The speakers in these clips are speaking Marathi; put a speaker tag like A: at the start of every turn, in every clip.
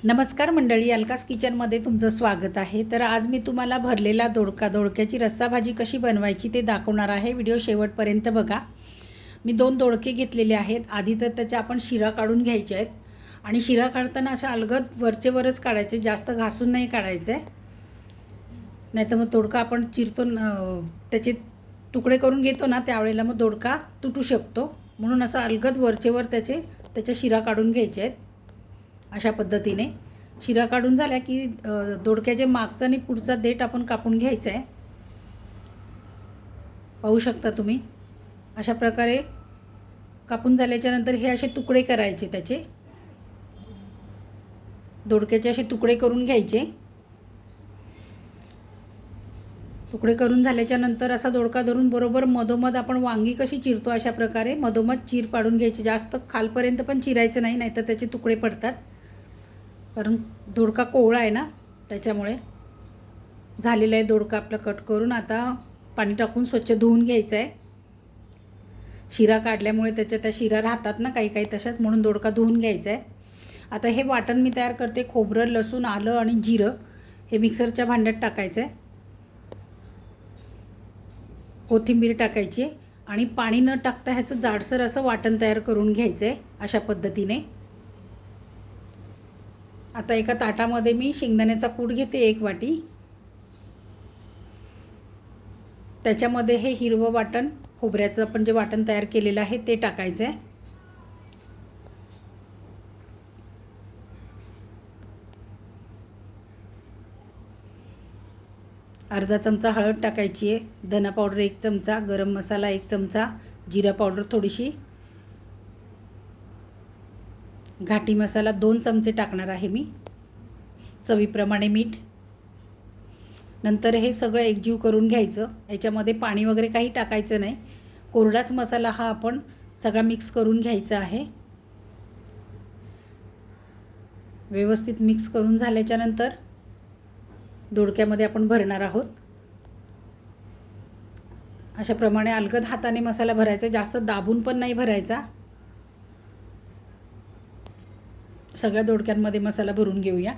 A: नमस्कार मंडळी, अलकास किचनमध्ये तुमचं स्वागत आहे। तर आज मी तुम्हाला भरलेला दोडक्याची रस्सा भाजी कशी बनवायची ते दाखवणार आहे। व्हिडिओ शेवटपर्यंत बघा। मी 2 दोडके घेतलेले आहेत। आधी तर त्याच्या आपण शिरा काढून घ्यायचे आहेत आणि शिरा काढताना अशा अलगद वरचे वरच काढायचे, जास्त घासून नाही काढायचे, नाहीतर मग दोडका आपण चिरतो त्याचे तुकडे करून घेतो ना, त्यावेळेला मग दोडका तुटू शकतो। म्हणून असं अलगद वरचे वर त्याच्या शिरा काढून घ्यायचे आहेत। अशा पद्धतीने शिरा काढून झाल्या की दोडक्याचे मागचा आणि पुढचा देठ आपण कापून घ्यायचा आहे। पाहू शकता तुम्ही, अशा प्रकारे कापून झाल्याच्या नंतर हे असे तुकडे करायचे, त्याचे दोडक्याचे असे तुकडे करून घ्यायचे। तुकडे करून झाल्याच्या नंतर असा दोडका धरून बरोबर मधोमध आपण वांगी कशी चिरतो अशा प्रकारे मधोमध चीर पाडून घ्यायची। जास्त खालपर्यंत पण चिरायचं नाही, नाहीतर त्याचे तुकडे पडतात, कारण दोडका कोवळा आहे ना, त्याच्यामुळे। झालेला आहे दोडका आपला कट करून। आता पाणी टाकून स्वच्छ धुवून घ्यायचं आहे। शिरा काढल्यामुळे त्या शिरा राहतात ना काही काही तशाच, म्हणून दोडका धुवून घ्यायचा आहे। आता हे वाटण मी तयार करते। खोबरं, लसूण, आलं आणि जिरं हे मिक्सरच्या भांड्यात टाकायचं आहे। कोथिंबीर टाकायची आणि पाणी न टाकता ह्याचं जाडसर असं वाटण तयार करून घ्यायचं आहे, अशा पद्धतीने। आता एका ताटामध्ये मी शेंगदाण्याचा कूट घेते 1 वाटी। त्याच्यामध्ये हे हिरवं वाटण, खोबऱ्याचं आपण जे वाटण तयार केलेलं आहे ते टाकायचं आहे। अर्धा चमचा हळद टाकायची आहे, धना पावडर 1 चमचा, गरम मसाला 1 चमचा, जिरा पावडर थोडीशी, घाटी मसाला 2 चमचे टाकणार आहे मी, चवीप्रमाणे मीठ। नंतर हे सगळं एकजीव करून घ्यायचं। याच्यामध्ये पाणी वगैरे काही टाकायचं नाही, कोरडाच मसाला हा आपण सगळा मिक्स करून घ्यायचा आहे। व्यवस्थित मिक्स करून झाल्याच्या नंतर दोडक्यामध्ये आपण भरणार आहोत। अशा प्रमाणे अलगद हाताने मसाला भरायचा, जास्त दाबून पण नाही भरायचा। सगळ्या दोडक्यांमध्ये मसाला भरून घेऊया।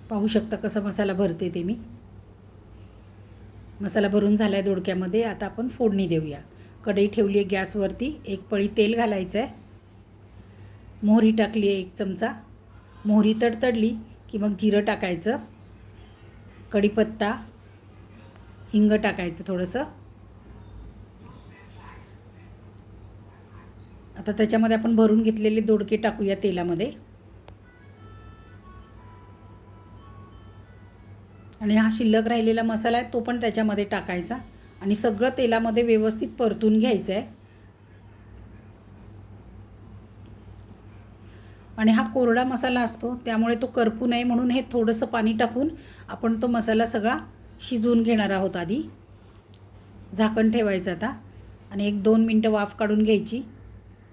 A: पाहू शकता कसा मसाला भरते ते मी। मसाला भरून झालाय दोडक्यामध्ये। आता आपण फोडणी देऊया। कढई ठेवली आहे गॅसवरती, 1 पळी तेल घालायचं आहे। मोहरी टाकली आहे 1 चमचा। मोहरी तडतडली की मग जिरं टाकायचं, कढीपत्ता, हिंग टाकायचं थोडंसं। आता त्याच्यामध्ये आपण भरून घेतलेले दोडके टाकूया तेलामध्ये, आणि हा शिल्लक राहिलेला मसाला आहे तो पण त्याच्यामध्ये टाकायचा आणि सगळं तेलामध्ये व्यवस्थित परतून घ्यायचं आहे। आणि हा कोरडा मसाला असतो, त्यामुळे तो करपू नये म्हणून हे थोडंसं पाणी टाकून आपण तो मसाला सगळा शिजवून घेणार आहोत। आधी झाकण ठेवायचं आता आणि 1-2 मिनटं वाफ काढून घ्यायची।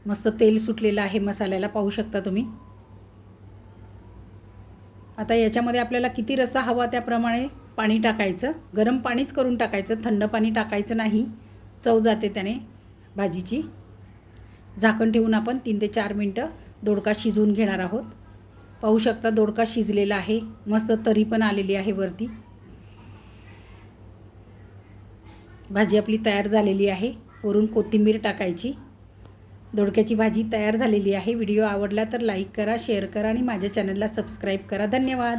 A: मस्त तेल सुटलेलं आहे मसाल्याला, पाहू शकता तुम्ही। आता याच्यामध्ये आपल्याला किती रस्सा हवा त्याप्रमाणे पाणी टाकायचं। गरम पाणीच करून टाकायचं, थंड पाणी टाकायचं नाही, चव जाते त्याने भाजीची। झाकण ठेवून आपण 3 ते 4 मिनटं दोडका शिजवून घेणार आहोत। पाहू शकता दोडका शिजलेला आहे, मस्त तरी पण आलेली आहे वरती। भाजी आपली तयार झालेली आहे। वरून कोथिंबीर टाकायची। दोडक्याची भाजी तयार झालेली आहे। व्हिडिओ आवडला तर लाईक करा, शेअर करा आणि माझ्या चॅनलला सबस्क्राईब करा। धन्यवाद।